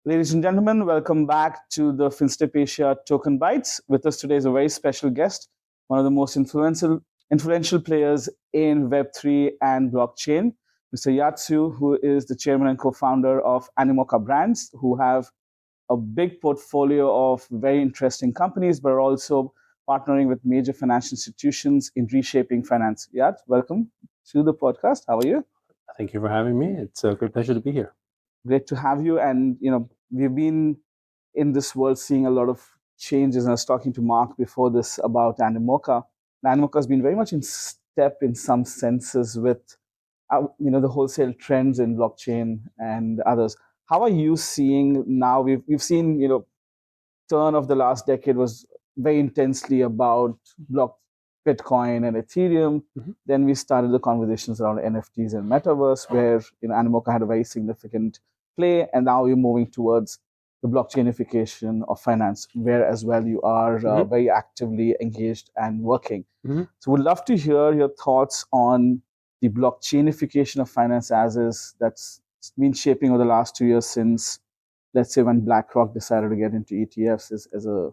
Ladies and gentlemen, welcome back to the FinStep Asia Token Bytes. With us today is a very special guest, one of the most influential players in Web3 and blockchain, Mr. Yat Siu, who is the chairman and co-founder of Animoca Brands, who have a big portfolio of very interesting companies, but are also partnering with major financial institutions in reshaping finance. Yat, welcome to the podcast. How are you? Thank you for having me. It's a great pleasure to be here. Great to have you. And we've been in this world seeing a lot of changes. And I was talking to Mark before this about Animoca. Animoca has been very much in step in some senses with the wholesale trends in blockchain and others. How are you seeing now? We've seen turn of the last decade was very intensely about Bitcoin and Ethereum. Mm-hmm. Then we started the conversations around NFTs and metaverse, where Animoca had a very significant play, and now you're moving towards the blockchainification of finance, where as well you are very actively engaged and working. Mm-hmm. So would love to hear your thoughts on the blockchainification of finance as is that's been shaping over the last 2 years since, let's say, when BlackRock decided to get into ETFs as a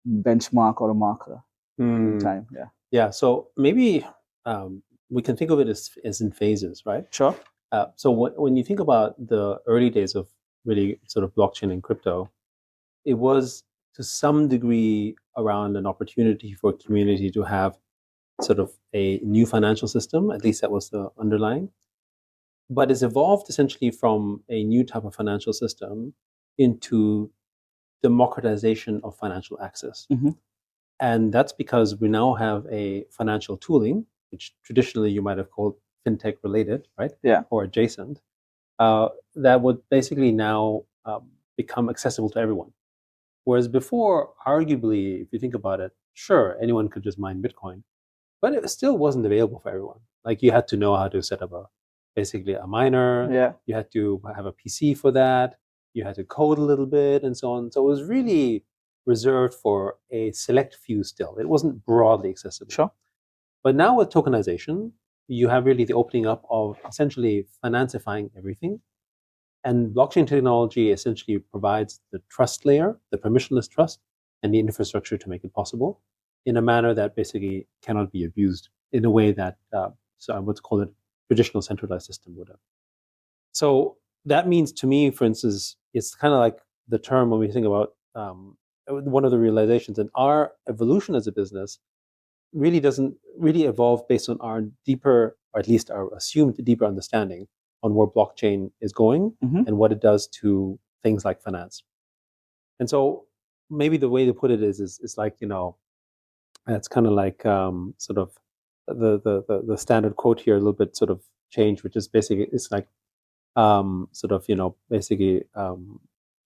benchmark or a marker in time. Yeah. So maybe we can think of it as in phases, right? Sure. So when you think about the early days of really sort of blockchain and crypto, it was to some degree around an opportunity for a community to have sort of a new financial system. At least that was the underlying. But it's evolved essentially from a new type of financial system into democratization of financial access. Mm-hmm. And that's because we now have a financial tooling, which traditionally you might have called fintech related, right? Yeah. Or adjacent, that would basically now become accessible to everyone. Whereas before, arguably, if you think about it, sure, anyone could just mine Bitcoin, but it still wasn't available for everyone. Like you had to know how to set up basically a miner. Yeah. You had to have a PC for that. You had to code a little bit and so on. So it was really reserved for a select few still. It wasn't broadly accessible. Sure. But now with tokenization, you have really the opening up of essentially financifying everything. And blockchain technology essentially provides the trust layer, the permissionless trust, and the infrastructure to make it possible in a manner that basically cannot be abused in a way that, so I would call it traditional centralized system would have. So that means to me, for instance, it's kind of like the term when we think about one of the realizations in our evolution as a business really doesn't really evolve based on our deeper, or at least our assumed deeper understanding on where blockchain is going and what it does to things like finance. And so maybe the way to put it is like, it's kind of like sort of the standard quote here, a little bit sort of change, which is basically, it's like sort of,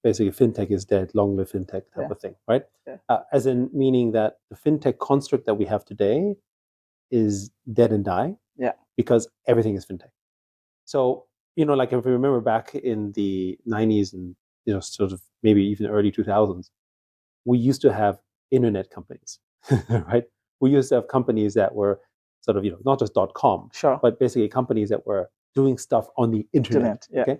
basically fintech is dead, long live fintech type of thing, right? Yeah. As in meaning that the fintech construct that we have today is dead and die because everything is fintech. So, like if you remember back in the 90s and, sort of maybe even early 2000s, we used to have internet companies, right? We used to have companies that were sort of, not just .com, sure, but basically companies that were doing stuff on the internet. Okay.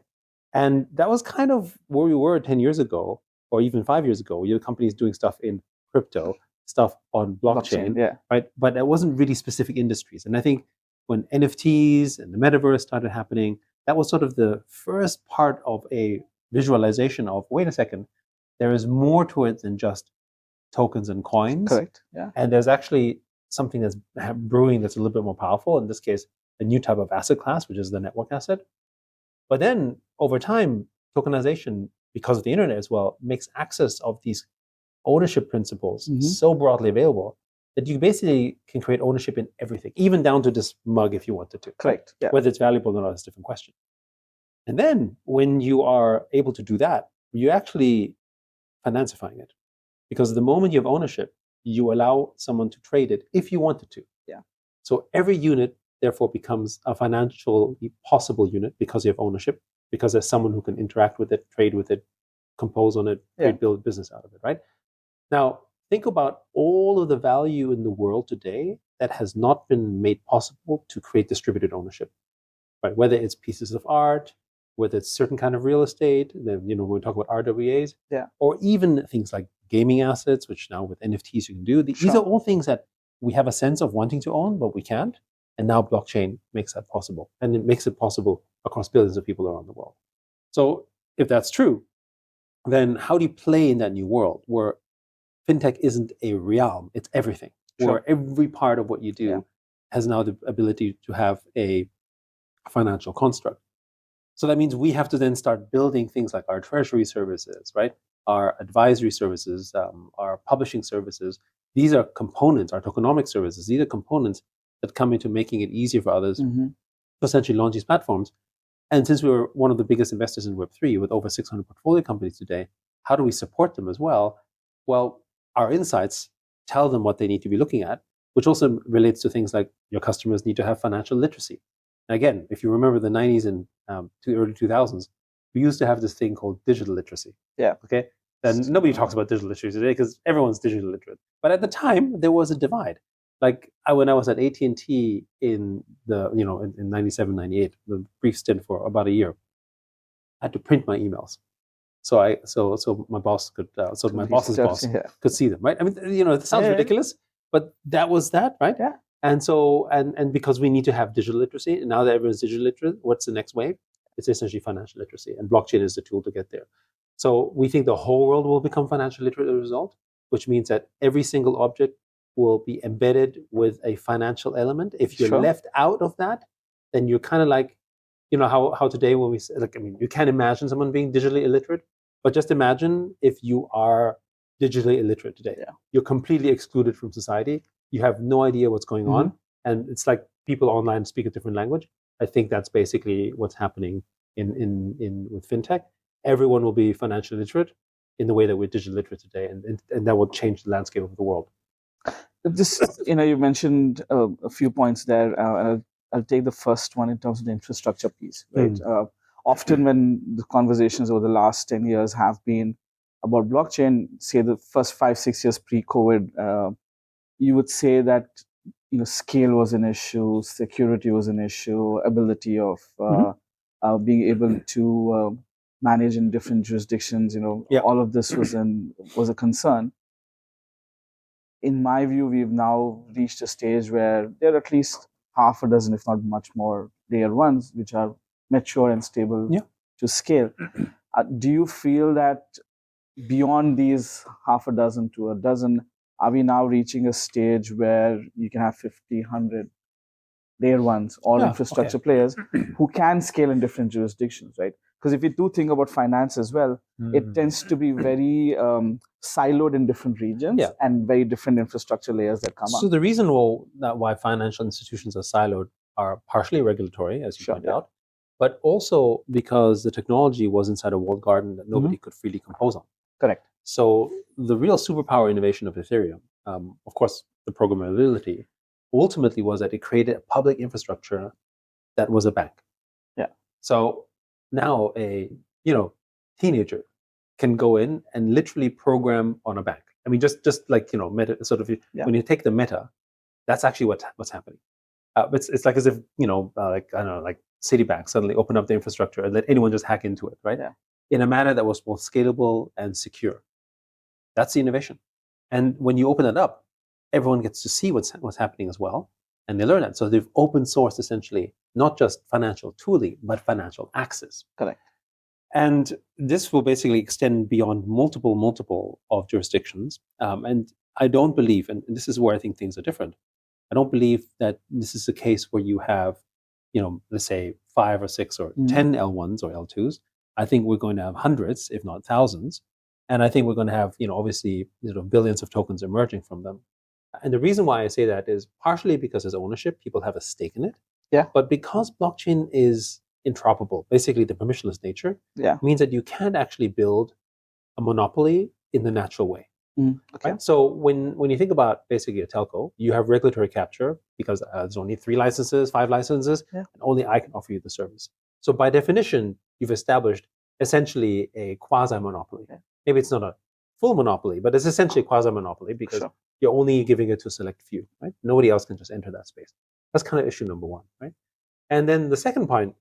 And that was kind of where we were 10 years ago, or even 5 years ago. You had companies doing stuff in crypto, stuff on blockchain, right? But it wasn't really specific industries. And I think when NFTs and the metaverse started happening, that was sort of the first part of a visualization of, wait a second, there is more to it than just tokens and coins. Correct. Yeah. And there's actually something that's brewing that's a little bit more powerful. In this case, a new type of asset class, which is the network asset. But then over time, tokenization, because of the internet as well, makes access of these ownership principles so broadly available that you basically can create ownership in everything, even down to this mug if you wanted to. Correct. Yeah. Whether it's valuable or not is a different question. And then when you are able to do that, you're actually financifying it. Because the moment you have ownership, you allow someone to trade it if you wanted to. Yeah. So every unit therefore becomes a financially possible unit because you have ownership, because there's someone who can interact with it, trade with it, compose on it, build business out of it, right? Now, think about all of the value in the world today that has not been made possible to create distributed ownership, right? Whether it's pieces of art, whether it's certain kind of real estate, then when we talk about RWAs, or even things like gaming assets, which now with NFTs you can do. These are all things that we have a sense of wanting to own, but we can't. And now blockchain makes that possible, and it makes it possible across billions of people around the world. So if that's true, then how do you play in that new world where fintech isn't a realm, it's everything, where every part of what you do has now the ability to have a financial construct? So that means we have to then start building things like our treasury services, right? Our advisory services, our publishing services. These are components, our tokenomic services. These are components that come into making it easier for others to essentially launch these platforms. And since we're one of the biggest investors in Web3 with over 600 portfolio companies today, how do we support them as well? Well, our insights tell them what they need to be looking at, which also relates to things like your customers need to have financial literacy. And again, if you remember the 90s and early 2000s, we used to have this thing called digital literacy. Okay. And nobody talks about digital literacy today because everyone's digital literate. But at the time, there was a divide. Like when I was at AT&T in in 97, 98, the brief stint for about a year, I had to print my emails. So my boss could, my boss's boss could see them, right? I mean, it sounds ridiculous, but that was that, right? Yeah. And so, and because we need to have digital literacy, and now that everyone's digital literate, what's the next wave? It's essentially financial literacy, and blockchain is the tool to get there. So we think the whole world will become financial literate as a result, which means that every single object will be embedded with a financial element. If you're left out of that, then you're kind of like, how today when we say, you can't imagine someone being digitally illiterate, but just imagine if you are digitally illiterate today. You're completely excluded from society. You have no idea what's going on. And it's like people online speak a different language. I think that's basically what's happening in with fintech. Everyone will be financially literate in the way that we're digital literate today, and that will change the landscape of the world. Just, you mentioned a few points there, and I'll take the first one in terms of the infrastructure piece, right? Often when the conversations over the last 10 years have been about blockchain, say the first 5-6 years pre-COVID, you would say that scale was an issue, security was an issue, ability of being able to manage in different jurisdictions. All of this was a concern. In my view, we've now reached a stage where there are at least half a dozen, if not much more, layer ones which are mature and stable to scale. Do you feel that beyond these half a dozen to a dozen, are we now reaching a stage where you can have 50, 100 layer ones or infrastructure players who can scale in different jurisdictions, right? Because if you do think about finance as well, it tends to be very siloed in different regions and very different infrastructure layers that come up. So the reason why financial institutions are siloed are partially regulatory, as you point out, but also because the technology was inside a walled garden that nobody could freely compose on. Correct. So the real superpower innovation of Ethereum, of course, the programmability, ultimately was that it created a public infrastructure that was a bank. So now a teenager can go in and literally program on a bank. I mean, just like meta, sort of when you take the meta, that's actually what's happening. It's like as if like Citibank suddenly opened up the infrastructure and let anyone just hack into it, right? In a manner that was both scalable and secure. That's the innovation. And when you open it up, everyone gets to see what's happening as well, and they learn that. So they've open sourced essentially not just financial tooling, but financial access. Correct. And this will basically extend beyond multiple of jurisdictions. And I don't believe, and this is where I think things are different, I don't believe that this is a case where you have, let's say 5 or 6 or 10 L1s or L2s. I think we're going to have hundreds, if not thousands. And I think we're going to have, obviously, billions of tokens emerging from them. And the reason why I say that is partially because there's ownership, people have a stake in it. But because blockchain is interoperable, basically the permissionless nature, means that you can't actually build a monopoly in the natural way. Right? So when you think about basically a telco, you have regulatory capture because there's only 3 licenses, 5 licenses, and only I can offer you the service. So by definition, you've established essentially a quasi-monopoly. Maybe it's not a full monopoly, but it's essentially a quasi-monopoly because you're only giving it to a select few, right? Nobody else can just enter that space. That's kind of issue number 1, right? And then the second point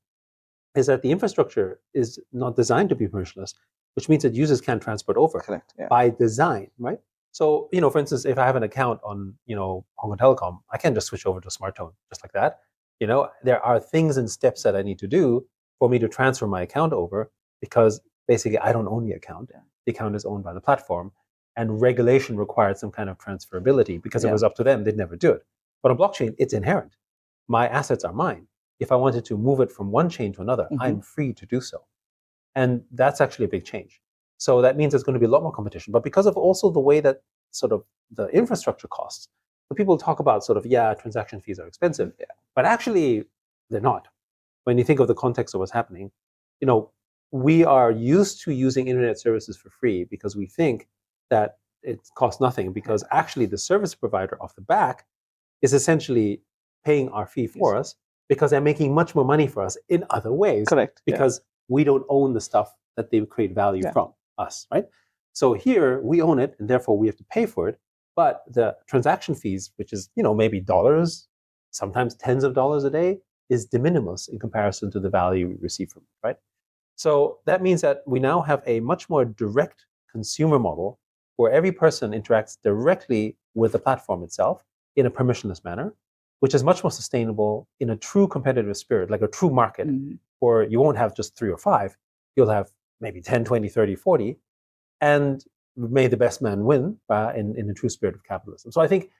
is that the infrastructure is not designed to be permissionless, which means that users can't transport over. Correct. Yeah. By design, right? So, for instance, if I have an account on, Hong Kong Telecom, I can't just switch over to Smart Tone just like that. There are things and steps that I need to do for me to transfer my account over, because basically I don't own the account. Yeah. The account is owned by the platform, and regulation required some kind of transferability, because if it was up to them, they'd never do it. But on blockchain, it's inherent. My assets are mine. If I wanted to move it from one chain to another, I'm free to do so. And that's actually a big change. So that means there's going to be a lot more competition. But because of also the way that sort of the infrastructure costs, so people talk about sort of, transaction fees are expensive, but actually they're not. When you think of the context of what's happening, we are used to using internet services for free because we think that it costs nothing, because actually the service provider off the back is essentially paying our fee for us, because they're making much more money for us in other ways. Correct. Because we don't own the stuff that they create value from us, right? So here we own it, and therefore we have to pay for it. But the transaction fees, which is maybe dollars, sometimes tens of dollars a day, is de minimis in comparison to the value we receive from it, right? So that means that we now have a much more direct consumer model where every person interacts directly with the platform itself in a permissionless manner, which is much more sustainable in a true competitive spirit, like a true market, where you won't have just 3 or 5, you'll have maybe 10, 20, 30, 40, and may the best man win in the true spirit of capitalism. So I think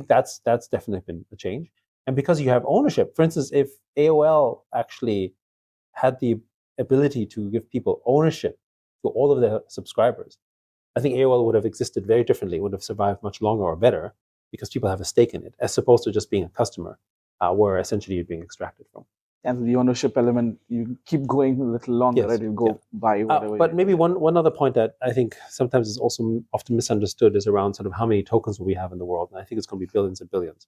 that's definitely been a change. And because you have ownership, for instance, if AOL actually had the ability to give people ownership to all of their subscribers, I think AOL would have existed very differently, would have survived much longer or better, because people have a stake in it, as opposed to just being a customer, where essentially you're being extracted from. And the ownership element, you keep going a little longer, right? You go buy whatever. But maybe one other point that I think sometimes is also often misunderstood is around sort of how many tokens will we have in the world. And I think it's going to be billions and billions.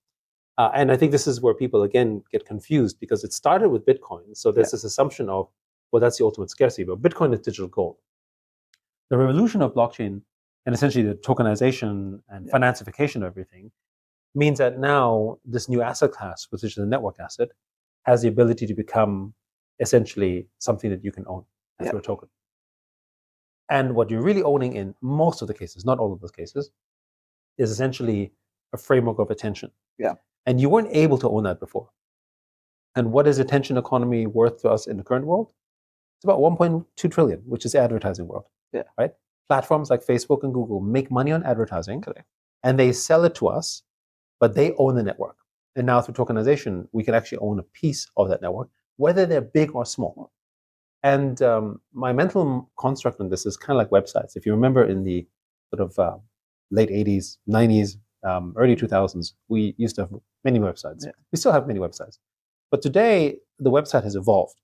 And I think this is where people, again, get confused, because it started with Bitcoin. So there's this assumption of, well, that's the ultimate scarcity. But Bitcoin is digital gold. The revolution of blockchain, and essentially the tokenization and financification of everything, means that now this new asset class, which is a network asset, has the ability to become essentially something that you can own as your token. And what you're really owning in most of the cases, not all of those cases, is essentially a framework of attention. Yeah. And you weren't able to own that before. And what is attention economy worth to us in the current world? It's about 1.2 trillion, which is the advertising world. Yeah. Right? Platforms like Facebook and Google make money on advertising. Correct. And they sell it to us, but they own the network. And now through tokenization, we can actually own a piece of that network, whether they're big or small. And my mental construct on this is kind of like websites. If you remember in the sort of late 80s, 90s, early 2000s, we used to have many websites. Yeah. We still have many websites. But today, the website has evolved.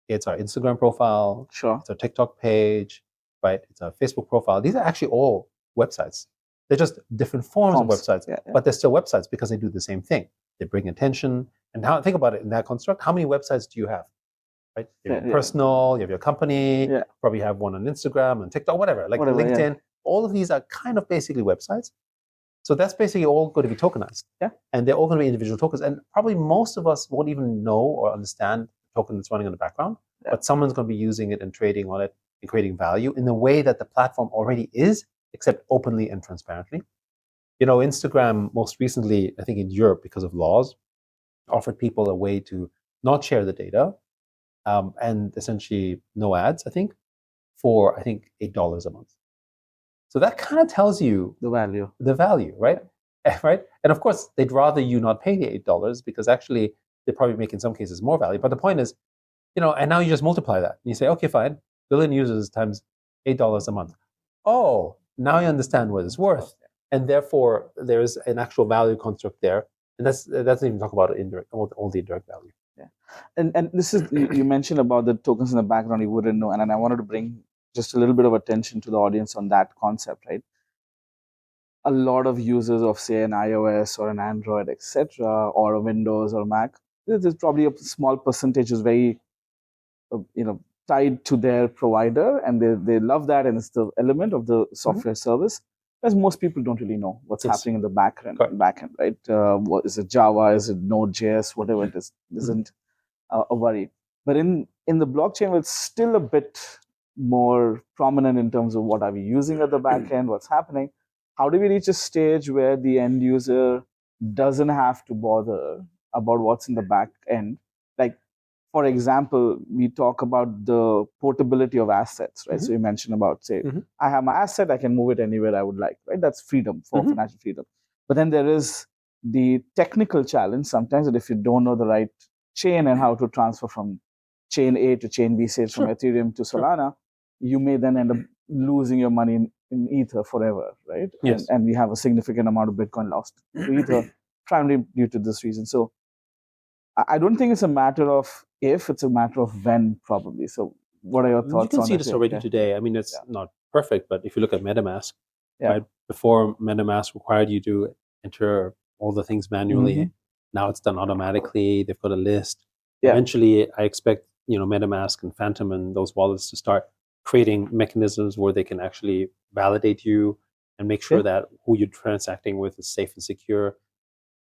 It's our Instagram profile. Sure. It's our TikTok page, right? It's our Facebook profile. These are actually all websites. They're just different forms of websites, but they're still websites because they do the same thing. They bring attention. And now think about it in that construct. How many websites do you have? Right? You have personal, you have your company, probably have one on Instagram and TikTok, whatever, LinkedIn. All of these are kind of basically websites. So that's basically all going to be tokenized. Yeah. And they're all going to be individual tokens. And probably most of us won't even know or understand the token that's running in the background, but someone's going to be using it and trading on it and creating value in the way that the platform already is, except openly and transparently. Instagram most recently, I think in Europe, because of laws, offered people a way to not share the data and essentially no ads, I think, for, I think, $8 a month. So that kind of tells you the value, right? Right? And of course, they'd rather you not pay the $8 because actually they probably make in some cases more value. But the point is, and now you just multiply that. And you say, okay, fine, billion users times $8 a month. Oh, now you understand what it's worth. And therefore, there's an actual value construct there. And that doesn't even talk about all the indirect value. Yeah. And this is, you mentioned about the tokens in the background you wouldn't know. And I wanted to bring just a little bit of attention to the audience on that concept, right? A lot of users of, say, an iOS or an Android, etc., or a Windows or Mac, there's probably a small percentage is very, tied to their provider, and they love that, and it's the element of the software service. As most people don't really know what's happening in the back end, right? What is it, Java? Is it Node.js? Whatever it is, isn't a worry. But in in the blockchain, it's still a bit more prominent in terms of what are we using at the back end, what's happening. How do we reach a stage where the end user doesn't have to bother about what's in the back end? Like, for example, we talk about the portability of assets, right? So you mentioned about, say, I have my asset, I can move it anywhere I would like, right? That's freedom for financial freedom. But then there is the technical challenge sometimes that if you don't know the right chain and how to transfer from chain A to chain B, say from Ethereum to Solana, you may then end up losing your money in Ether forever, right? Yes. And we have a significant amount of Bitcoin lost to Ether, primarily due to this reason. So I don't think it's a matter of if, it's a matter of when, probably. So what are your thoughts on that? You can see this already today. I mean, it's not perfect, but if you look at MetaMask, right? Before, MetaMask required you to enter all the things manually. Now it's done automatically. They've got a list. Eventually, I expect MetaMask and Phantom and those wallets to start creating mechanisms where they can actually validate you and make sure that who you're transacting with is safe and secure.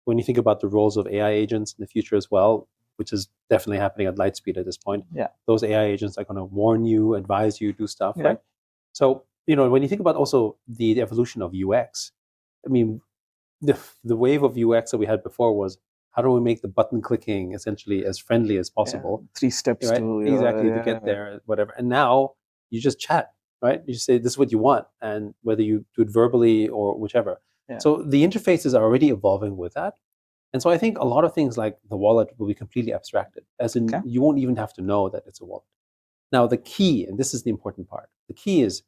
When you think about the roles of AI agents in the future as well, which is definitely happening at light speed at this point, those AI agents are going to warn you, advise you, do stuff, right? So, when you think about also the evolution of UX, I mean, the wave of UX that we had before was, how do we make the button clicking essentially as friendly as possible? 3 steps right? to to get there, whatever. And now you just chat, right? You just say, this is what you want, and whether you do it verbally or whichever. So the interfaces are already evolving with that. And so I think a lot of things like the wallet will be completely abstracted, as in you won't even have to know that it's a wallet. Now, the key, and this is the important part, the key is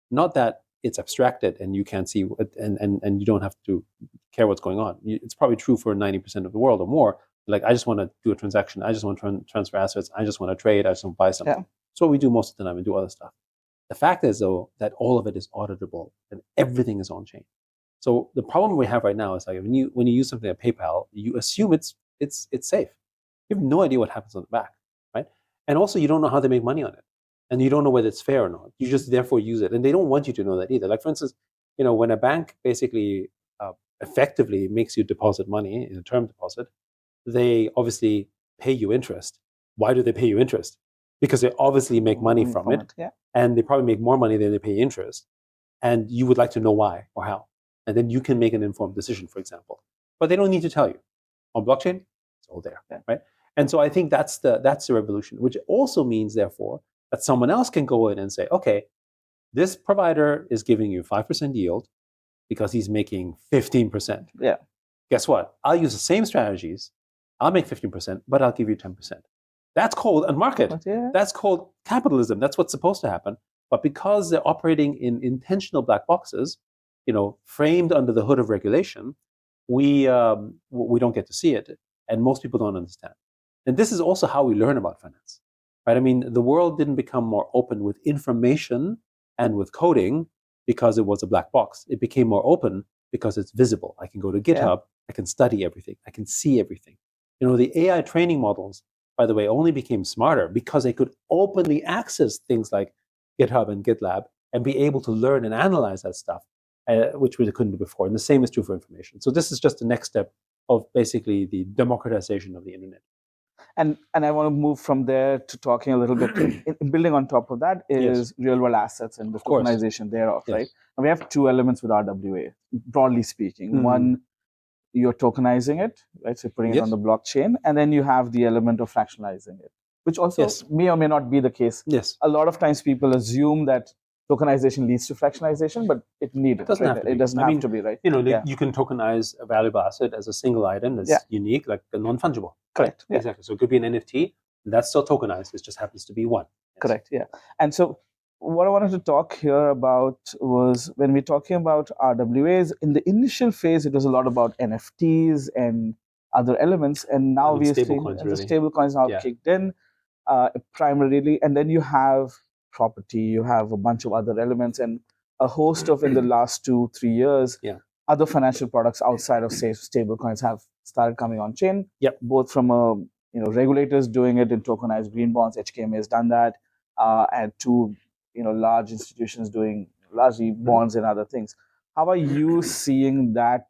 not that it's abstracted and you can't see what, and you don't have to care what's going on. It's probably true for 90% of the world or more. Like, I just want to do a transaction. I just want to transfer assets. I just want to trade. I just want to buy something. That's what we do most of the time and do other stuff. The fact is, though, that all of it is auditable and everything is on chain. So the problem we have right now is, like, when you use something like PayPal, you assume it's safe. You have no idea what happens on the back, right? And also, you don't know how they make money on it, and you don't know whether it's fair or not. You just therefore use it, and they don't want you to know that either. Like, for instance, when a bank basically effectively makes you deposit money in a term deposit, they obviously pay you interest. Why do they pay you interest? Because they obviously make money from it, and they probably make more money than they pay interest. And you would like to know why or how. And then you can make an informed decision, for example. But they don't need to tell you. On blockchain, it's all there, right? And so I think that's the revolution, which also means, therefore, that someone else can go in and say, okay, this provider is giving you 5% yield because he's making 15%. Guess what? I'll use the same strategies. I'll make 15%, but I'll give you 10%. That's called a market. That's called capitalism. That's what's supposed to happen. But because they're operating in intentional black boxes, framed under the hood of regulation, we don't get to see it, and most people don't understand. And this is also how we learn about finance, right? I mean, the world didn't become more open with information and with coding because it was a black box. It became more open because it's visible. I can go to GitHub, I can study everything, I can see everything. The AI training models, by the way, only became smarter because they could openly access things like GitHub and GitLab and be able to learn and analyze that stuff, which we couldn't do before. And the same is true for information. So this is just the next step of basically the democratization of the internet. And I want to move from there to talking a little bit, building on top of that is real world assets and the tokenization thereof, right? And we have 2 elements with RWA, broadly speaking. One, you're tokenizing it, right? So putting it on the blockchain, and then you have the element of fractionalizing it, which also may or may not be the case. A lot of times people assume that tokenization leads to fractionalization, but it needn't. It doesn't have to be, right? You can tokenize a valuable asset as a single item that's unique, like a non-fungible. Correct. Right? Exactly. So it could be an NFT, and that's still tokenized. It just happens to be one. Correct. Yeah. And so what I wanted to talk here about was, when we're talking about RWAs, in the initial phase, it was a lot about NFTs and other elements. And now we're seeing the stable coins now kicked in primarily. And then you have property, you have a bunch of other elements, and a host of, in the last 2-3 years, other financial products outside of, say, stable coins have started coming on chain. Both from regulators doing it in tokenized green bonds, HKMA has done that, and to large institutions doing largely bonds and other things. How are you seeing that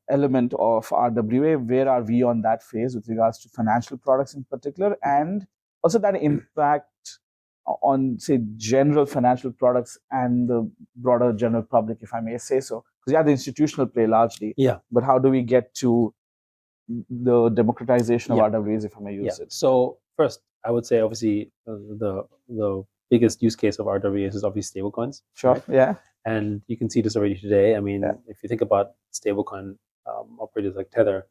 element of RWA? Where are we on that phase with regards to financial products in particular? And also that impact on, say, general financial products and the broader general public, if I may say so? Because you have the institutional play largely, Yeah. but how do we get to the democratization of Yeah. RWAs, if I may use it? So first, I would say obviously the biggest use case of RWAs is obviously stablecoins. Sure. Right? Yeah. And you can see this already today. I mean, Yeah. if you think about stablecoin operators like Tether,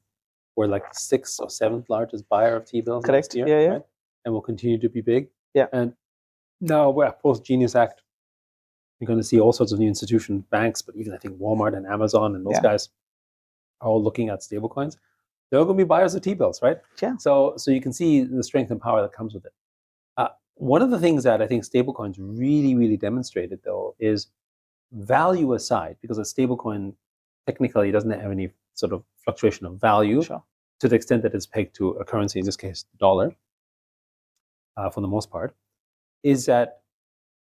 we're like the 6th or 7th largest buyer of T-bills Correct. last year, Yeah. right? And will continue to be big. Yeah. And now we're post-Genius Act. You're going to see all sorts of new institutions, banks, but even I think Walmart and Amazon and those guys are all looking at stablecoins. They're all going to be buyers of T-bills, right? Yeah. So you can see the strength and power that comes with it. One of the things that I think stablecoins really, really demonstrated, though, is value aside, because a stablecoin technically doesn't have any sort of fluctuation of value Sure. to the extent that it's pegged to a currency, in this case, the dollar, for the most part, is that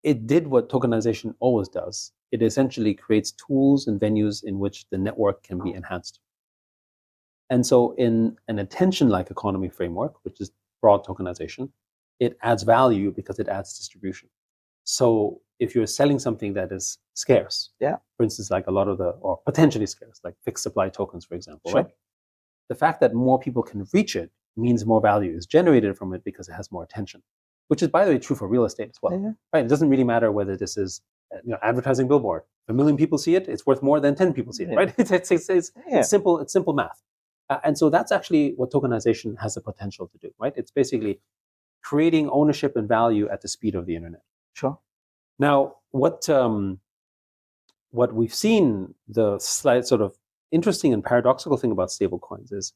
it did what tokenization always does. It essentially creates tools and venues in which the network can be enhanced. And so in an attention-like economy framework, which is broad tokenization, it adds value because it adds distribution. So if you're selling something that is scarce, for instance, like a lot of or potentially scarce, like fixed supply tokens, for example, Sure. right? The fact that more people can reach it means more value is generated from it because it has more attention, which is, by the way, true for real estate as well. Yeah. Right? It doesn't really matter whether this is advertising billboard. If 1 million people see it, it's worth more than 10 people see it, right? It's simple. It's simple math. And so that's actually what tokenization has the potential to do, right? It's basically creating ownership and value at the speed of the internet. Sure. Now, what we've seen, the slight sort of interesting and paradoxical thing about stablecoins is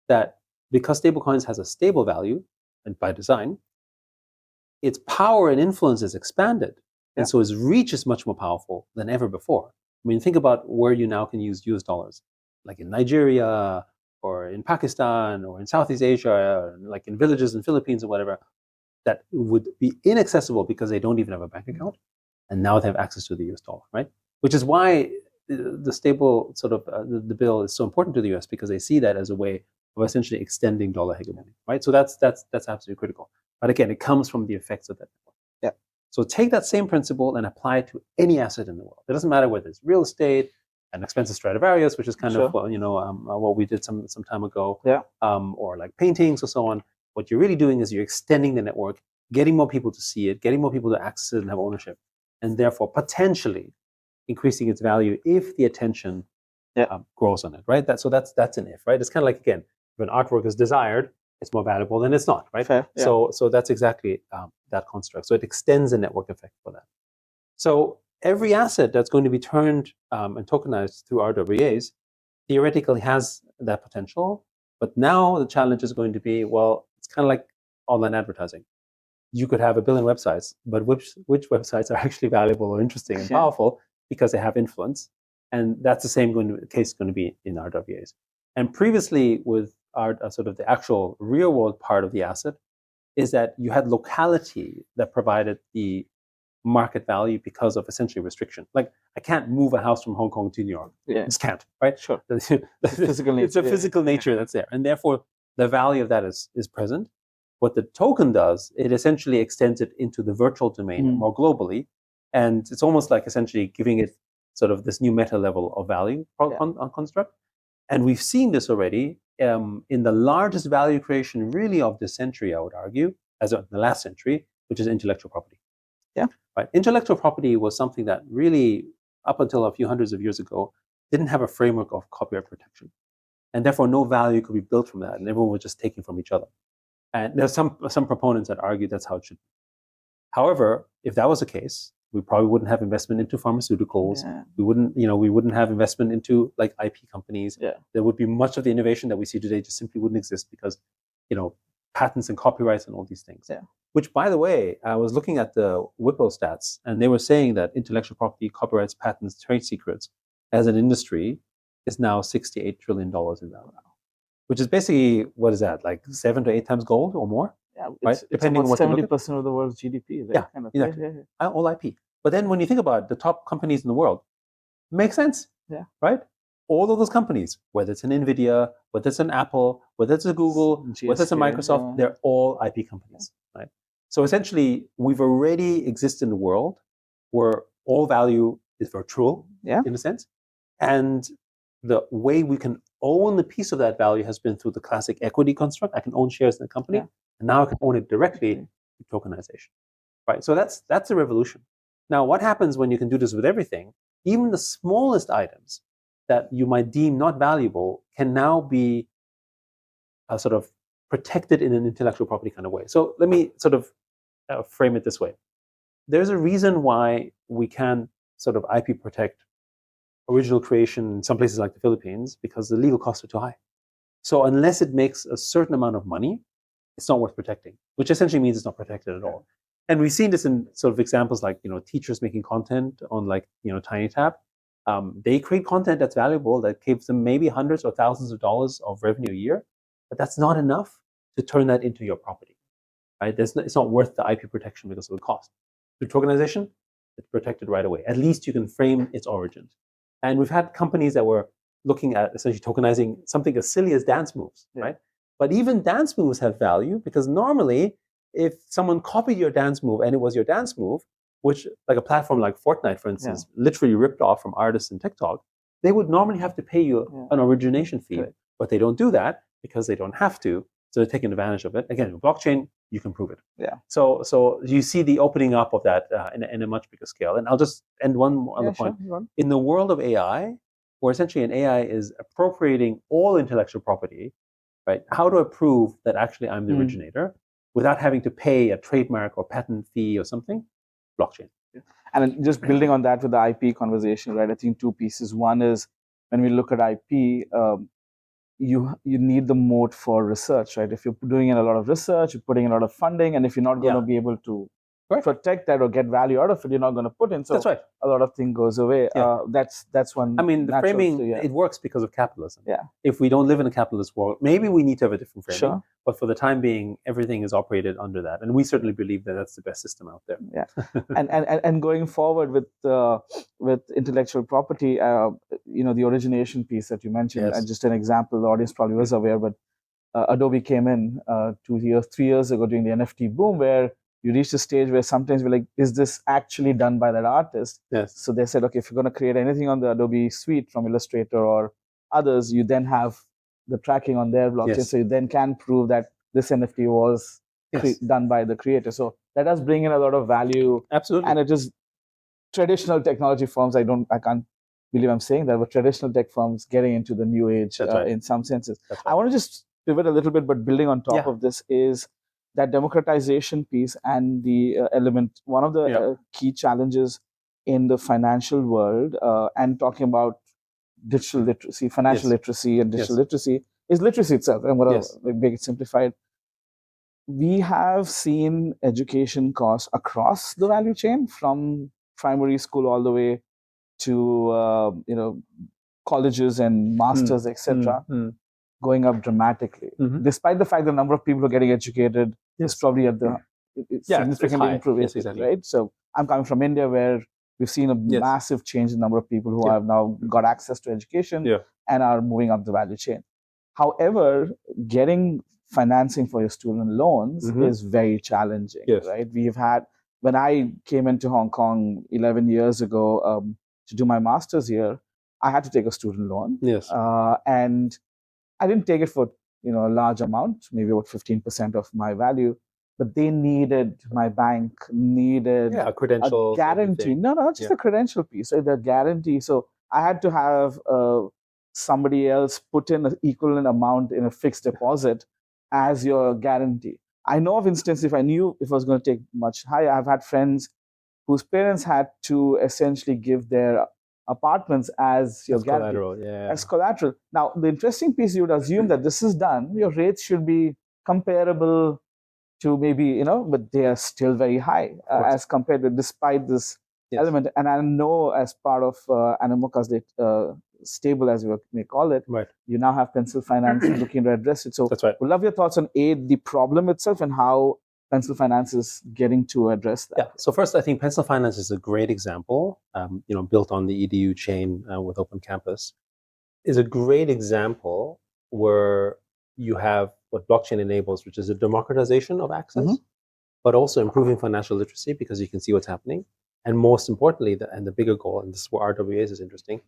that because stablecoins has a stable value, and by design, its power and influence is expanded. And so its reach is much more powerful than ever before. I mean, think about where you now can use US dollars, like in Nigeria, or in Pakistan, or in Southeast Asia, like in villages in Philippines or whatever, that would be inaccessible because they don't even have a bank account. And now they have access to the US dollar, right? Which is why the stable sort of the bill is so important to the US, because they see that as a way of essentially extending dollar hegemony, right? So that's absolutely critical. But again, it comes from the effects of that. Yeah. So take that same principle and apply it to any asset in the world. It doesn't matter whether it's real estate, an expensive Stradivarius, which is kind of what we did some time ago, or like paintings or so on. What you're really doing is you're extending the network, getting more people to see it, getting more people to access it and have ownership, and therefore potentially increasing its value if the attention grows on it, right? That's an if, right? It's kind of like, again, if an artwork is desired, it's more valuable than it's not, right? Fair, yeah. So that's exactly that construct. So it extends the network effect for that. So every asset that's going to be turned and tokenized through RWAs theoretically has that potential. But now the challenge is going to be, well, it's kind of like online advertising. You could have 1 billion websites, but which websites are actually valuable or interesting and powerful because they have influence? And that's the same case going to be in RWAs. And previously, with our sort of the actual real world part of the asset, is that you had locality that provided the market value because of essentially restriction. Like, I can't move a house from Hong Kong to New York. Yeah. I just can't, right? Sure. It's a physical nature that's there. And therefore, the value of that is present. What the token does, it essentially extends it into the virtual domain more globally. And it's almost like essentially giving it sort of this new meta level of value on construct. And we've seen this already in the largest value creation really of this century, I would argue, as of the last century, which is intellectual property. Yeah. Right. Intellectual property was something that really, up until a few hundreds of years ago, didn't have a framework of copyright protection. And therefore, no value could be built from that. And everyone was just taking from each other. And there's some proponents that argue that's how it should be. However, if that was the case, we probably wouldn't have investment into pharmaceuticals. Yeah. We wouldn't have investment into like IP companies. Yeah. There would be much of the innovation that we see today just simply wouldn't exist because, patents and copyrights and all these things. Yeah. Which, by the way, I was looking at the WIPO stats, and they were saying that intellectual property, copyrights, patents, trade secrets, as an industry, is now $68 trillion in value. Which is basically, what is that, like 7 to 8 times gold or more? Yeah, right? Depending on what 70% of the world's GDP. Yeah, exactly. All IP. But then when you think about it, the top companies in the world, makes sense. Yeah. Right? All of those companies, whether it's an NVIDIA, whether it's an Apple, whether it's a Google, whether it's a Microsoft, they're all IP companies. right? So essentially, we've already existed in a world where all value is virtual, in a sense, and the way we can own the piece of that value has been through the classic equity construct. I can own shares in the company, and now I can own it directly through tokenization, right? So that's a revolution. Now, what happens when you can do this with everything? Even the smallest items that you might deem not valuable can now be sort of protected in an intellectual property kind of way. So let me sort of frame it this way. There's a reason why we can sort of IP protect original creation in some places like the Philippines, because the legal costs are too high. So unless it makes a certain amount of money, it's not worth protecting, which essentially means it's not protected at all. And we've seen this in sort of examples like, teachers making content on like, TinyTap. They create content that's valuable, that gives them maybe hundreds or thousands of dollars of revenue a year, but that's not enough to turn that into your property, right? It's not worth the IP protection because of the cost. Through tokenization, it's protected right away. At least you can frame its origins. And we've had companies that were looking at essentially tokenizing something as silly as dance moves, right? But even dance moves have value, because normally, if someone copied your dance move and it was your dance move, which like a platform like Fortnite, for instance, literally ripped off from artists in TikTok, they would normally have to pay you an origination fee. But they don't do that because they don't have to. So they're taking advantage of it. Again, with blockchain, you can prove it. So you see the opening up of that in a much bigger scale. And I'll just end one other point. In the world of AI, where essentially an AI is appropriating all intellectual property, right? How do I prove that actually I'm the originator without having to pay a trademark or patent fee or something? Blockchain. And just building on that with the IP conversation, right? I think two pieces. One is when we look at IP, you need the moat for research, right? If you're doing a lot of research, you're putting in a lot of funding, and if you're not going to be able to protect that or get value out of it, you're not going to put in. So a lot of things goes away. That's one. I mean, the framing, it works because of capitalism. Yeah. If we don't live in a capitalist world, maybe we need to have a different framing. Sure. But for the time being, everything is operated under that, and we certainly believe that that's the best system out there. Yeah. and going forward with intellectual property, the origination piece that you mentioned, and just an example, the audience probably was aware, but Adobe came in 3 years ago during the NFT boom, where you reach a stage where sometimes we're like, is this actually done by that artist? Yes. So they said, okay, if you're going to create anything on the Adobe suite from Illustrator or others, you then have the tracking on their blockchain. So you then can prove that this NFT was done by the creator. So that does bring in a lot of value. Absolutely. And it is traditional technology firms. I can't believe I'm saying that, but traditional tech firms getting into the new age in some senses. I want to just pivot a little bit, but building on top of this is that democratization piece and the element. One of the key challenges in the financial world, and talking about digital literacy, financial literacy, and digital literacy, is literacy itself. I'm going to make it simplified. We have seen education costs across the value chain, from primary school all the way to colleges and masters, etc., going up dramatically. Despite the fact the number of people who are getting educated is probably at the significantly improved, right? So I'm coming from India, where we've seen a massive change in the number of people who have now got access to education and are moving up the value chain. However, getting financing for your student loans is very challenging, right? We've had, when I came into Hong Kong 11 years ago to do my master's here, I had to take a student loan. And I didn't take it for a large amount, maybe about 15% of my value, but they needed, my bank needed a credential, a guarantee. No, just a credential piece, right? The guarantee. So I had to have somebody else put in an equivalent amount in a fixed deposit as your guarantee. I know of instances, if I knew if I was going to take much higher, I've had friends whose parents had to essentially give their apartments as your guarantee, collateral, as collateral. Now, the interesting piece, you would assume that this is done, your rates should be comparable to maybe, but they are still very high as compared to, despite this element. And I know, as part of Animoca's stable, as you may call it, you now have Pencil Finance looking to address it. So we'd love your thoughts on the problem itself and how Pencil Finance is getting to address that. So first, I think Pencil Finance is a great example, built on the EDU chain with Open Campus, is a great example where you have what blockchain enables, which is a democratization of access. but also improving financial literacy because you can see what's happening. And most importantly, the bigger goal, and this is where RWAs is interesting,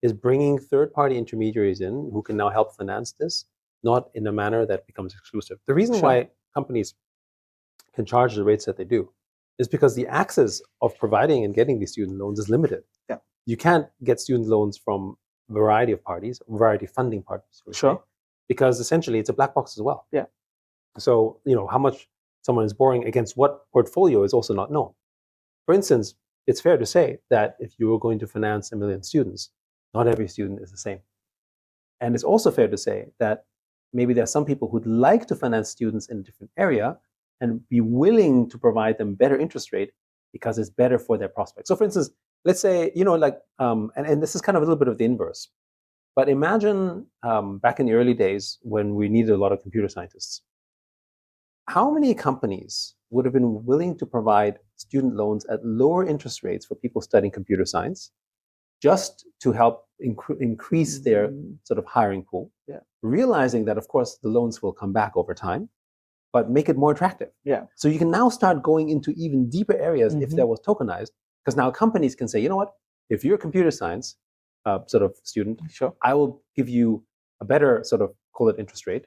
is bringing third-party intermediaries in who can now help finance this, not in a manner that becomes exclusive. The reason why companies can charge the rates that they do is because the access of providing and getting these student loans is limited. Yeah. You can't get student loans from a variety of parties, a variety of funding parties, because essentially it's a black box as well. Yeah. So, how much someone is borrowing against what portfolio is also not known. For instance, it's fair to say that if you were going to finance 1 million students, not every student is the same. And it's also fair to say that maybe there are some people who'd like to finance students in a different area and be willing to provide them better interest rate because it's better for their prospects. So for instance, let's say, and this is kind of a little bit of the inverse, but imagine back in the early days when we needed a lot of computer scientists. How many companies would have been willing to provide student loans at lower interest rates for people studying computer science just to help increase their sort of hiring pool, realizing that, of course, the loans will come back over time, but make it more attractive. Yeah. So you can now start going into even deeper areas if that was tokenized, because now companies can say, you know what, if you're a computer science sort of student, I will give you a better sort of, call it interest rate,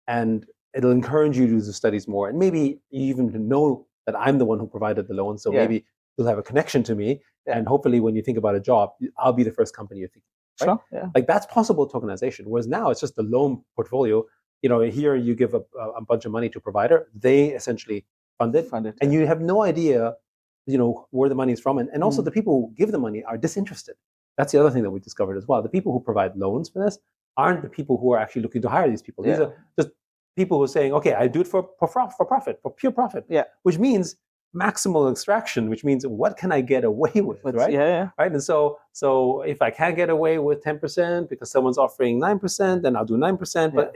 and it'll encourage you to do the studies more. And maybe you even know that I'm the one who provided the loan, so maybe you'll have a connection to me. And hopefully when you think about a job, I'll be the first company you think. Right? Like that's possible tokenization. Whereas now it's just the loan portfolio. Here you give a bunch of money to a provider, they essentially fund it, and you have no idea, where the money is from. And also the people who give the money are disinterested. That's the other thing that we discovered as well. The people who provide loans for this aren't the people who are actually looking to hire these people. These are just people who are saying, okay, I do it for profit, for pure profit, which means maximal extraction, which means what can I get away with, right? Right. And so if I can't get away with 10% because someone's offering 9%, then I'll do 9%. But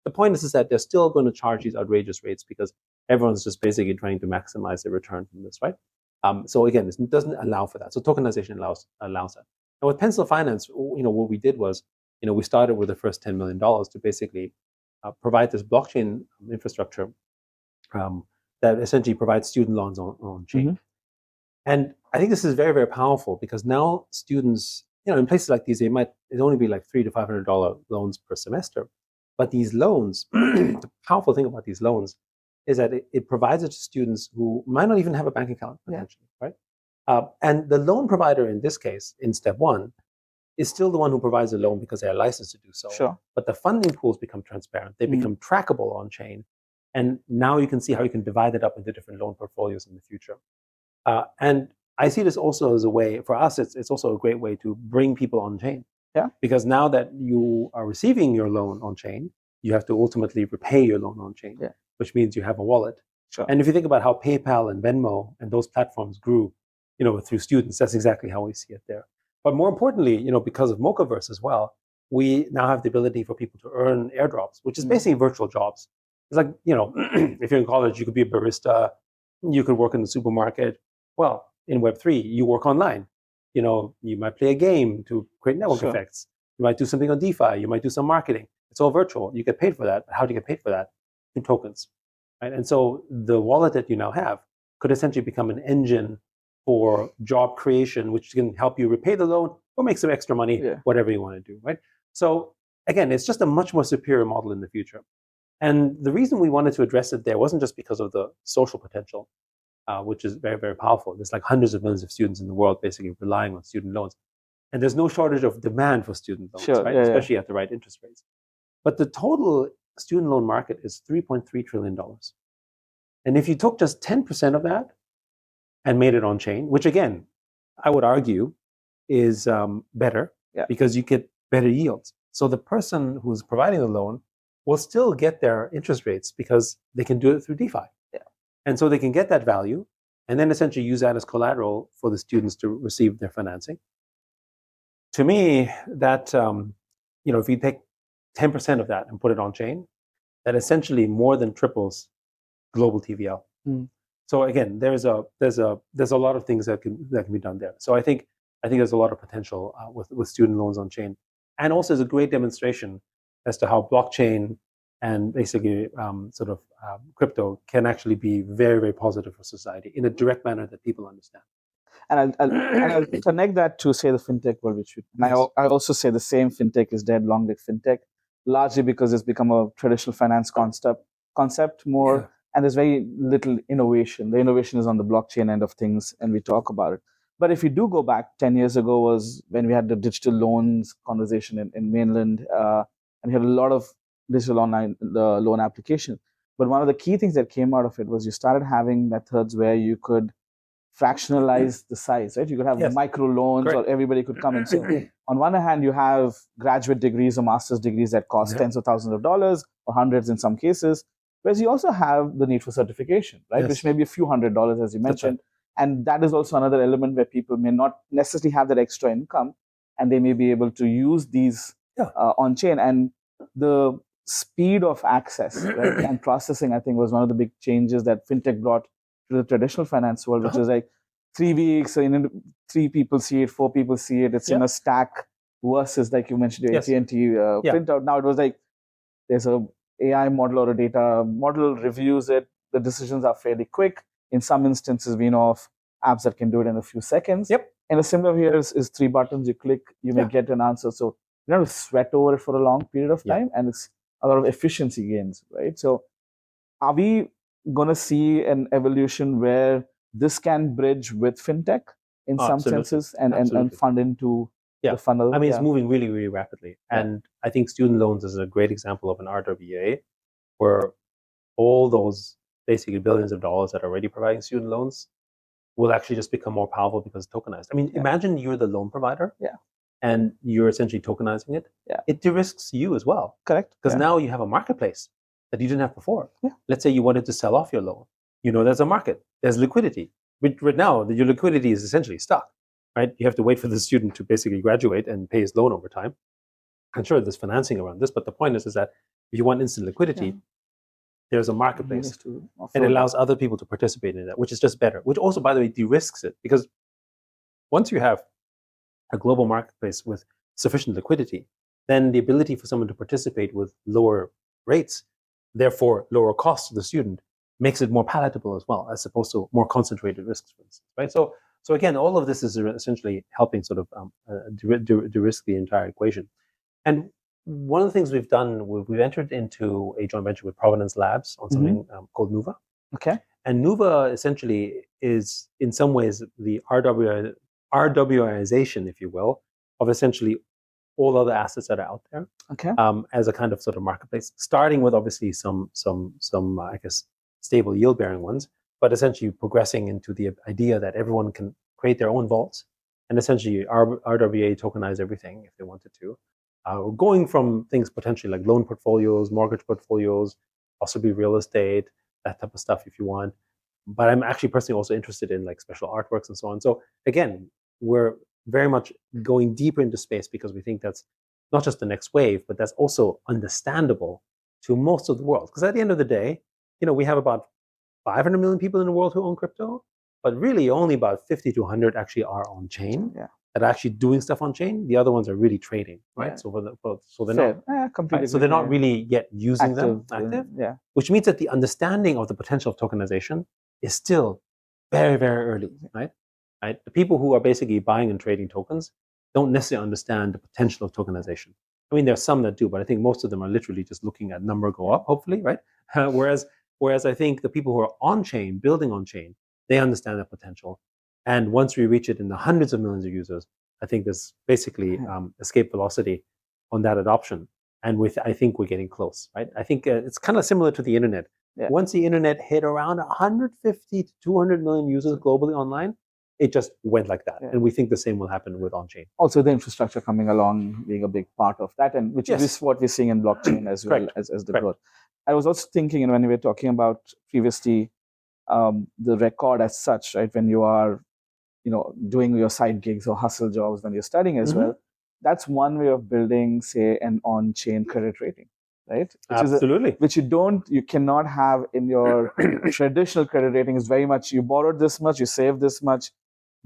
the point is that they're still going to charge these outrageous rates because everyone's just basically trying to maximize their return from this, right? So again, this doesn't allow for that. So tokenization allows that. And with Pencil Finance, what we did was, we started with the first $10 million to basically provide this blockchain infrastructure that essentially provides student loans on chain. And I think this is very, very powerful because now students, in places like these, it'd only be like $300 to $500 loans per semester. But these loans, the powerful thing about these loans is that it provides it to students who might not even have a bank account, potentially, right? And the loan provider in this case, in step one, is still the one who provides the loan because they are licensed to do so. But the funding pools become transparent. They become trackable on chain. And now you can see how you can divide it up into different loan portfolios in the future. And I see this also as a way, for us, it's also a great way to bring people on chain. Because now that you are receiving your loan on chain, you have to ultimately repay your loan on chain, which means you have a wallet. And if you think about how PayPal and Venmo and those platforms grew, through students, that's exactly how we see it there. But more importantly, because of Mochaverse as well, we now have the ability for people to earn airdrops, which is basically virtual jobs. It's like, if you're in college, you could be a barista, you could work in the supermarket. Well, in Web3, you work online. You might play a game to create network effects. You might do something on DeFi. You might do some marketing. It's all virtual. You get paid for that. But how do you get paid for that? In tokens, right? And so the wallet that you now have could essentially become an engine for job creation, which can help you repay the loan or make some extra money, whatever you want to do, right? So again, it's just a much more superior model in the future. And the reason we wanted to address it there wasn't just because of the social potential, which is very, very powerful. There's like hundreds of millions of students in the world basically relying on student loans. And there's no shortage of demand for student loans, right? Especially at the right interest rates. But the total student loan market is $3.3 trillion. And if you took just 10% of that and made it on chain, which again, I would argue is better because you get better yields. So the person who's providing the loan will still get their interest rates because they can do it through DeFi. And so they can get that value and then essentially use that as collateral for the students to receive their financing. To me, that, if you take 10% of that and put it on chain, that essentially more than triples global TVL. So again, there's a lot of things that can be done there. So I think there's a lot of potential with student loans on chain, and also is a great demonstration as to how blockchain and basically crypto can actually be very, very positive for society in a direct manner that people understand. And I'll connect that to, say, the fintech world, I also say the same, fintech is dead, long live fintech, largely because it's become a traditional finance concept more, and there's very little innovation. The innovation is on the blockchain end of things, and we talk about it. But if you do go back 10 years ago was when we had the digital loans conversation in mainland, and we had a lot of digital online loan application. But one of the key things that came out of it was you started having methods where you could fractionalize the size, right? You could have micro loans, or everybody could come in. So on one hand, you have graduate degrees or master's degrees that cost tens of thousands of dollars or hundreds in some cases, whereas you also have the need for certification, right? Which may be a few $100s, as you mentioned. And that is also another element where people may not necessarily have that extra income, and they may be able to use these on chain. And the speed of access, right, and processing, I think, was one of the big changes that fintech brought to the traditional finance world, which is like 3 weeks, 3 people see it, 4 people see it. It's in a stack versus, like you mentioned, your AT&T printout. Now it was like there's a AI model or a data model reviews it. The decisions are fairly quick. In some instances, we know of apps that can do it in a few seconds. And a similar here is 3 buttons. You click, you may get an answer. So you don't have to sweat over it for a long period of time, and it's a lot of efficiency gains, right? So are we going to see an evolution where this can bridge with fintech in some senses and fund into the funnel? I mean, it's moving really, really rapidly. And I think student loans is a great example of an RWA where all those basically billions of dollars that are already providing student loans will actually just become more powerful because it's tokenized. I mean, imagine you're the loan provider and you're essentially tokenizing it. It de-risks you as well. Correct. Because now you have a marketplace that you didn't have before. Let's say you wanted to sell off your loan. You know there's a market. There's liquidity. But right now, your liquidity is essentially stuck, right? You have to wait for the student to basically graduate and pay his loan over time. I'm sure there's financing around this, but the point is that if you want instant liquidity, there's a marketplace, and it allows other people to participate in that, which is just better, which also, by the way, de-risks it, because once you have a global marketplace with sufficient liquidity, then the ability for someone to participate with lower rates, therefore lower costs to the student, makes it more palatable as well, as opposed to more concentrated risks, for instance, right? So again, all of this is essentially helping sort of de-risk the entire equation. And one of the things we've done, we've entered into a joint venture with Provenance Labs on something called Nuva. Okay. And Nuva essentially is, in some ways, the RWAization, if you will, of essentially all other assets that are out there. Okay. As a kind of sort of marketplace, starting with obviously some I guess stable yield-bearing ones, but essentially progressing into the idea that everyone can create their own vaults and essentially RWA tokenize everything if they wanted to. Going from things potentially like loan portfolios, mortgage portfolios, possibly real estate, that type of stuff if you want. But I'm actually personally also interested in like special artworks and so on. So again, we're very much going deeper into space because we think that's not just the next wave, but that's also understandable to most of the world. Because at the end of the day, we have about 500 million people in the world who own crypto, but really only about 50 to 100 actually are on chain. That are actually doing stuff on chain. The other ones are really trading, right? So they're not right? So they're not really yet using them active. Which means that the understanding of the potential of tokenization is still very, very early, right? The people who are basically buying and trading tokens don't necessarily understand the potential of tokenization. I mean, there are some that do, but I think most of them are literally just looking at number go up, hopefully, right? Whereas I think the people who are on chain, building on chain, they understand the potential. And once we reach it in the hundreds of millions of users, I think there's basically escape velocity on that adoption. And I think we're getting close, right? I think it's kind of similar to the internet. Once the internet hit around 150 to 200 million users globally online, it just went like that. And we think the same will happen with on-chain. Also, the infrastructure coming along being a big part of that, and which is what we're seeing in blockchain as well as the growth. I was also thinking, when we were talking about previously the record as such, right? When you are doing your side gigs or hustle jobs when you're studying as well, that's one way of building, say, an on-chain credit rating, right? Which you cannot have in your traditional credit rating. Is very much you borrowed this much, you saved this much.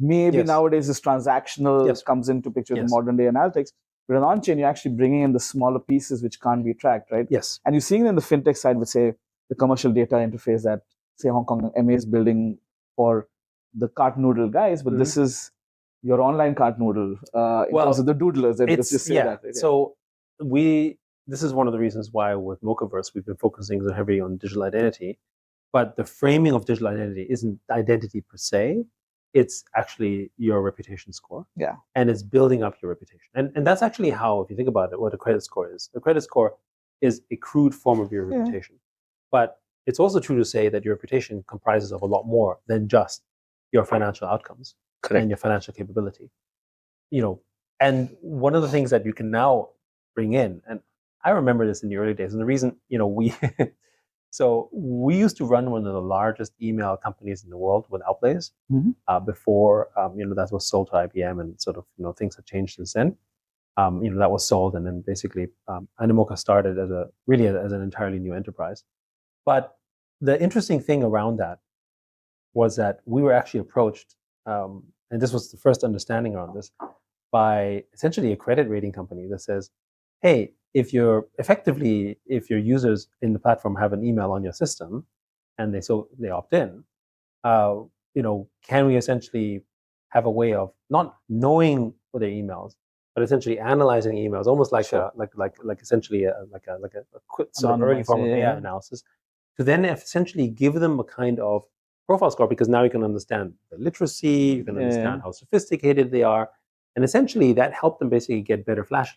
Maybe nowadays this transactional comes into picture in modern day analytics. But on chain, you're actually bringing in the smaller pieces which can't be tracked, right? Yes. And you're seeing it in the fintech side with, say, the commercial data interface that, say, Hong Kong MA is building for the cart noodle guys, but this is your online cart noodle in terms of the doodlers. Let's just say that. Right? So this is one of the reasons why with Mochaverse we've been focusing so heavily on digital identity. But the framing of digital identity isn't identity per se. It's actually your reputation score. Yeah. And it's building up your reputation. And that's actually how, if you think about it, what a credit score is. The credit score is a crude form of your reputation. But it's also true to say that your reputation comprises of a lot more than just your financial outcomes. Correct. And your financial capability. And one of the things that you can now bring in, and I remember this in the early days, and the reason, so we used to run one of the largest email companies in the world with Outlays before, that was sold to IBM, and sort of, things have changed since then. That was sold, and then basically Animoca started as an entirely new enterprise. But the interesting thing around that was that we were actually approached, and this was the first understanding around this, by essentially a credit rating company that says, hey, if your users in the platform have an email on your system and they opt in, can we essentially have a way of not knowing what their emails, but essentially analyzing emails, almost like essentially a quick sort of early form of AI analysis, to then essentially give them a kind of profile score, because now you can understand the literacy, you can understand how sophisticated they are, and essentially that helped them basically get better flash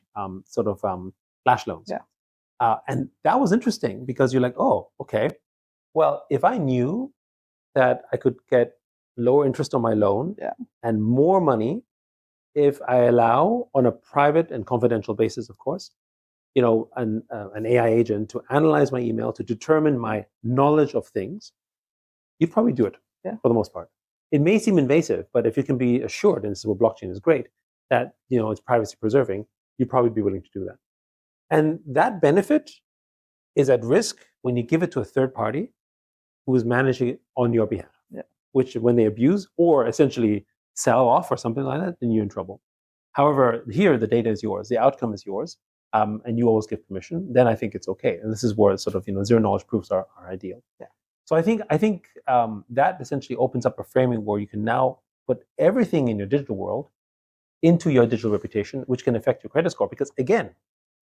loans. Yeah. And that was interesting, because you're like, oh, okay, well, if I knew that I could get lower interest on my loan and more money if I allow, on a private and confidential basis, of course, an AI agent to analyze my email to determine my knowledge of things, you'd probably do it for the most part. It may seem invasive, but if you can be assured, and this is where blockchain is great, that it's privacy preserving, you'd probably be willing to do that. And that benefit is at risk when you give it to a third party who is managing it on your behalf, which when they abuse or essentially sell off or something like that, then you're in trouble. However, here the data is yours, the outcome is yours, and you always give permission, then I think it's okay. And this is where sort of zero knowledge proofs are ideal. Yeah. So I think that essentially opens up a framing where you can now put everything in your digital world into your digital reputation, which can affect your credit score. Because again,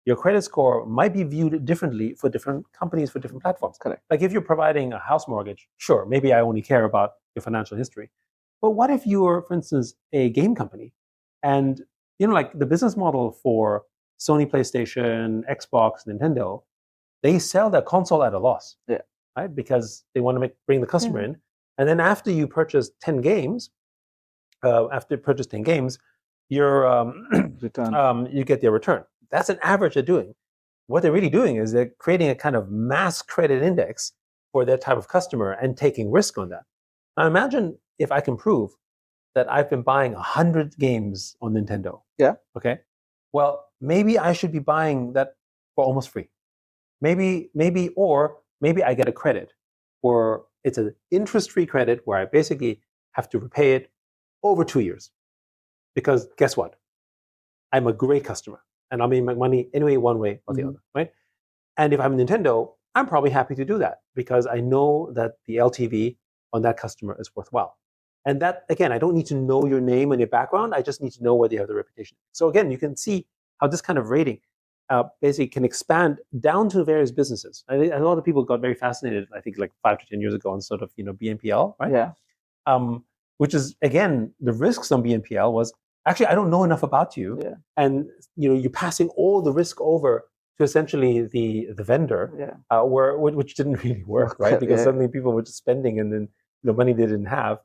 your credit score might be viewed differently for different companies, for different platforms. Correct. Like if you're providing a house mortgage, sure, maybe I only care about your financial history. But what if you're, for instance, a game company, and like the business model for Sony PlayStation, Xbox, Nintendo, they sell their console at a loss. Yeah. Right? Because they want to bring the customer in. And then after you purchase 10 games, you're you get their return. That's an average they're doing. What they're really doing is they're creating a kind of mass credit index for their type of customer and taking risk on that. Now imagine if I can prove that I've been buying 100 games on Nintendo. Yeah. Okay. Well, maybe I should be buying that for almost free. Maybe I get a credit, or it's an interest-free credit where I basically have to repay it over 2 years. Because guess what? I'm a great customer, and I'll make money anyway, one way or the other, right? And if I'm Nintendo, I'm probably happy to do that, because I know that the LTV on that customer is worthwhile. And that, again, I don't need to know your name and your background. I just need to know whether you have the reputation. So again, you can see how this kind of rating basically can expand down to various businesses. A lot of people got very fascinated, I think, like 5 to 10 years ago on sort of BNPL, right? Yeah. Which is, again, the risks on BNPL was, actually, I don't know enough about you, and you're passing all the risk over to essentially the vendor, which didn't really work, right? Because suddenly people were just spending, and then money they didn't have,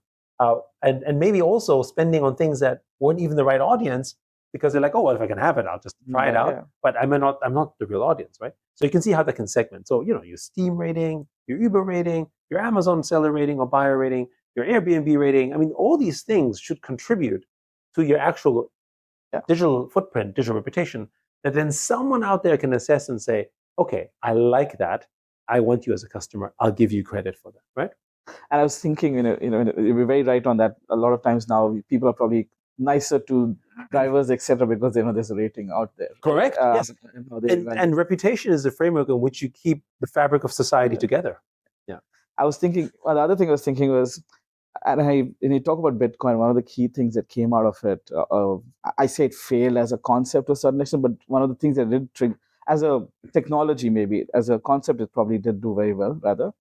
and maybe also spending on things that weren't even the right audience, because they're like, oh, well, if I can have it, I'll just try it out. But I'm not the real audience, right? So you can see how that can segment. So your Steam rating, your Uber rating, your Amazon seller rating or buyer rating, your Airbnb rating. I mean, all these things should contribute to your actual digital footprint, digital reputation, that then someone out there can assess and say, okay, I like that. I want you as a customer. I'll give you credit for that, right? And I was thinking, you're very right on that. A lot of times now, people are probably nicer to drivers, etc., because they know there's a rating out there. Correct. Yes. And reputation is the framework in which you keep the fabric of society together. Yeah. I was thinking. Well, the other thing I was thinking was, when you talk about Bitcoin, one of the key things that came out of it, I say it failed as a concept to a certain extent, but one of the things that did trigger, as a technology, maybe as a concept, it probably did do very well. Rather,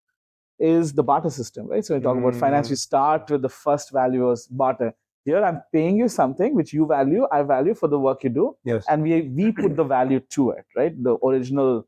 is the barter system, right? So when you talk about finance, you start with the first value as barter. Here, I'm paying you something which you value, I value for the work you do, Yes. and we put the value to it, right? The original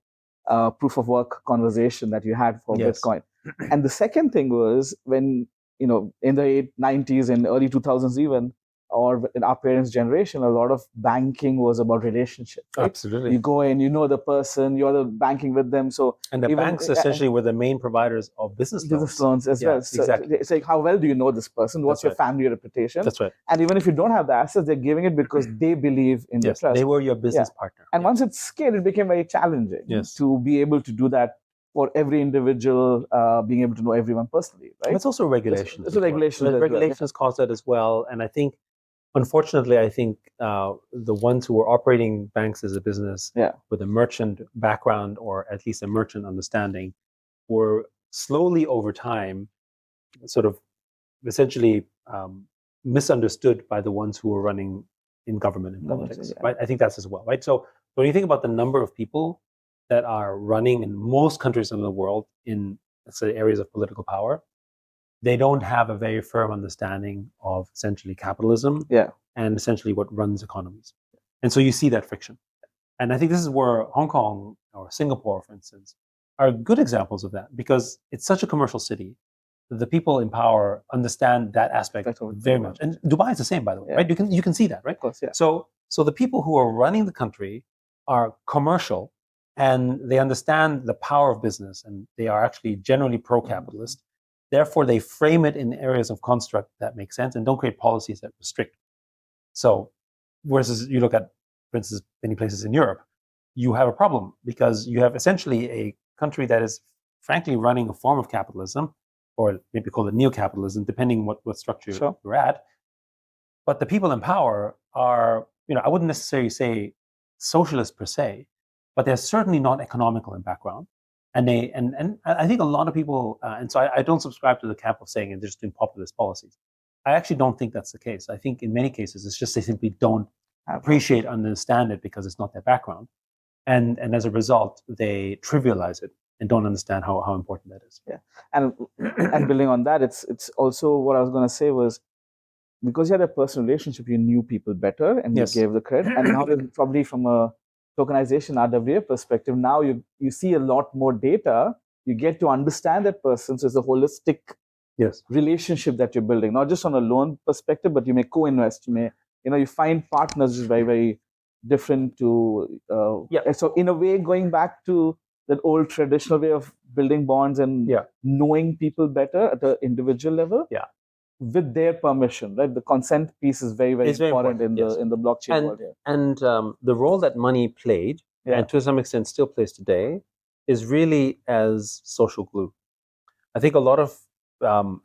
proof of work conversation that you had for Bitcoin. And the second thing was when, in the 90s and early 2000s even, or in our parents' generation, a lot of banking was about relationships. Right? Absolutely. You go in, you know the person, you're the banking with them. So and the banks essentially were the main providers of business loans as well. So exactly. It's like, how well do you know this person? What's your family reputation? That's right. And even if you don't have the assets, they're giving it because they believe in your trust. They were your business partner. And once it's scaled, it became very challenging to be able to do that for every individual, being able to know everyone personally, right? It's also regulations. It's regulations. Regulations caused that as well. And I think, unfortunately, the ones who were operating banks as a business with a merchant background or at least a merchant understanding were slowly over time sort of essentially misunderstood by the ones who were running in government and politics, right? I think that's as well, right? So when you think about the number of people that are running in most countries in the world in, let's say, areas of political power, they don't have a very firm understanding of essentially capitalism and essentially what runs economies. And so you see that friction. And I think this is where Hong Kong or Singapore, for instance, are good examples of that, because it's such a commercial city. The people in power understand that aspect very much. And Dubai is the same, by the way, right? You can see that, right? Of course, So the people who are running the country are commercial, and they understand the power of business, and they are actually generally pro-capitalist. Therefore, they frame it in areas of construct that make sense and don't create policies that restrict. So, whereas you look at, for instance, many places in Europe, you have a problem because you have essentially a country that is frankly running a form of capitalism, or maybe call it neo-capitalism, depending what structure you're at. But the people in power are, I wouldn't necessarily say socialist per se, but they're certainly not economical in background. And I think a lot of people, and so I don't subscribe to the camp of saying they're just doing populist policies. I actually don't think that's the case. I think in many cases, it's just they simply don't appreciate, understand it because it's not their background. And as a result, they trivialize it and don't understand how important that is. Yeah. And building on that, it's also what I was going to say was, because you had a personal relationship, you knew people better and you gave the credit. And now probably from a tokenization RWA perspective, now you see a lot more data, you get to understand that person. So it's a holistic relationship that you're building, not just on a loan perspective, but you may co-invest, you find partners which is very, very different to, so in a way, going back to that old traditional way of building bonds and knowing people better at the individual level. With their permission, right? The consent piece is very, very important in the blockchain world here. And the role that money played, and to some extent still plays today, is really as social glue. I think a lot of,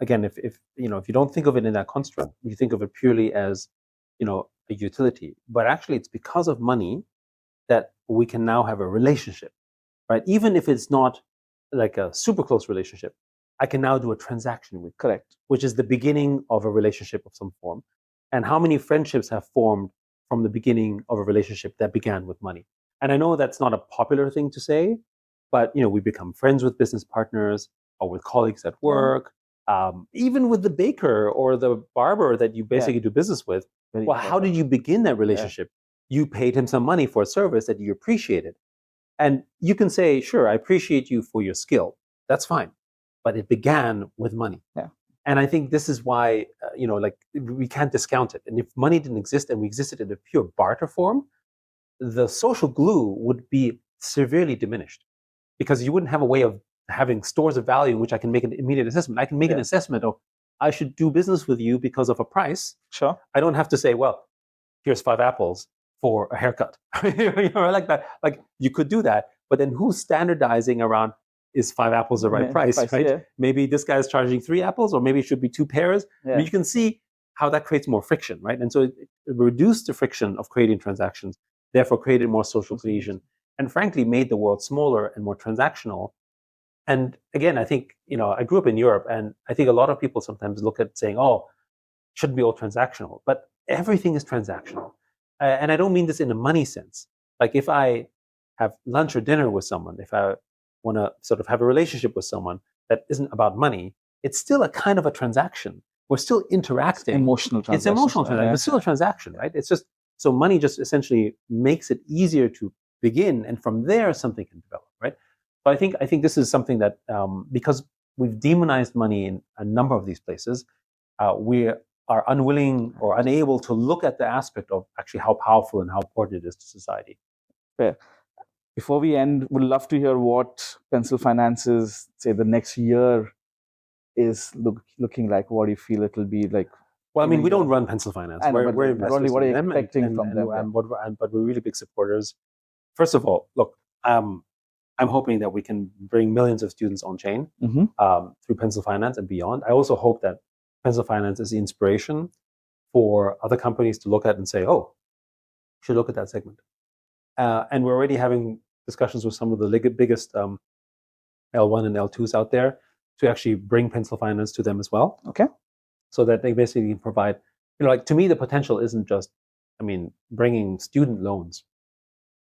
again, if you don't think of it in that construct, you think of it purely as, a utility. But actually, it's because of money that we can now have a relationship, right? Even if it's not like a super close relationship, I can now do a transaction with. Correct. Which is the beginning of a relationship of some form. And how many friendships have formed from the beginning of a relationship that began with money? And I know that's not a popular thing to say, but we become friends with business partners or with colleagues at work, even with the baker or the barber that you basically do business with. How did you begin that relationship? You paid him some money for a service that you appreciated. And you can say, sure, I appreciate you for your skill. That's fine. But it began with money. And I think this is why, we can't discount it. And if money didn't exist and we existed in a pure barter form, the social glue would be severely diminished, because you wouldn't have a way of having stores of value in which I can make an immediate assessment. I can make an assessment of, I should do business with you because of a price. Sure. I don't have to say, well, here's 5 apples for a haircut. Like that. Like, you could do that, but then who's standardizing around, is 5 apples the right price, right? Maybe this guy is charging 3 apples, or maybe it should be 2 pairs. I mean, you can see how that creates more friction, right? And so it reduced the friction of creating transactions, therefore created more social cohesion, and frankly made the world smaller and more transactional. And again, I think, I grew up in Europe, and I think a lot of people sometimes look at saying, oh, it shouldn't be all transactional, but everything is transactional. And I don't mean this in a money sense. Like if I have lunch or dinner with someone, if I want to sort of have a relationship with someone that isn't about money, it's still a kind of a transaction. We're still interacting. It's emotional transaction. It's emotional transaction, but still a transaction, right? It's just, so money just essentially makes it easier to begin, and from there something can develop, right? So I think this is something that, because we've demonized money in a number of these places, we are unwilling or unable to look at the aspect of actually how powerful and how important it is to society. Fair. Before we end, would love to hear what Pencil Finance's, say, the next year is looking like. What do you feel it'll be like? Well, I mean, we don't run Pencil Finance. We're investors what are you in them, expecting from them? But we're really big supporters. First of all, look, I'm hoping that we can bring millions of students on chain through Pencil Finance and beyond. I also hope that Pencil Finance is the inspiration for other companies to look at and say, oh, you should look at that segment. And we're already having discussions with some of the biggest L1 and L2s out there to actually bring Pencil Finance to them as well. Okay. So that they basically can provide, like, to me, the potential isn't just, bringing student loans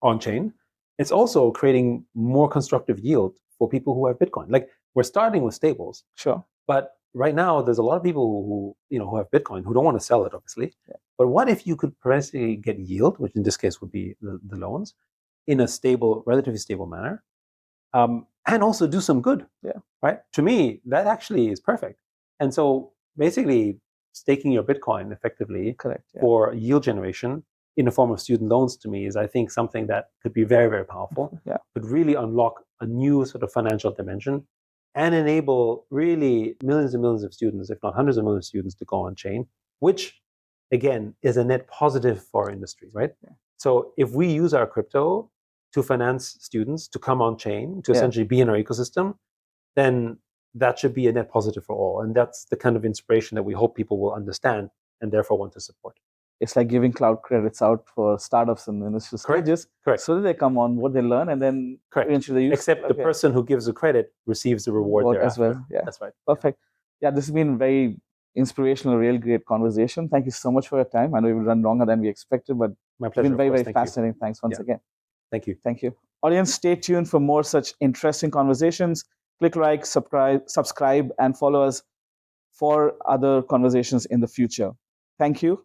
on chain. It's also creating more constructive yield for people who have Bitcoin. Like, we're starting with stables. Sure. But right now, there's a lot of people who have Bitcoin who don't want to sell it, obviously. Yeah. But what if you could potentially get yield, which in this case would be the loans, in a stable, relatively stable manner, and also do some good? Yeah. Right. To me, that actually is perfect. And so basically, staking your Bitcoin effectively, correct, yeah, for yield generation in the form of student loans, to me, is, I think, something that could be very, very powerful. Yeah. Could really unlock a new sort of financial dimension and enable really millions and millions of students, if not hundreds of millions of students, to go on chain, which, again, is a net positive for our industry, right? Yeah. So if we use our crypto to finance students to come on chain, to essentially be in our ecosystem, then that should be a net positive for all. And that's the kind of inspiration that we hope people will understand and therefore want to support. It's like giving cloud credits out for startups in initial stages. Correct. So that they come on, what they learn, and then eventually they use. Except the person who gives the credit receives the reward as well. Yeah, that's right. Perfect. Yeah, this has been very inspirational, real great conversation. Thank you so much for your time. I know we've run longer than we expected, but my pleasure. It's been very, very fascinating. Thanks once again. Thank you. Thank you. Audience, stay tuned for more such interesting conversations. Click like, subscribe, and follow us for other conversations in the future. Thank you.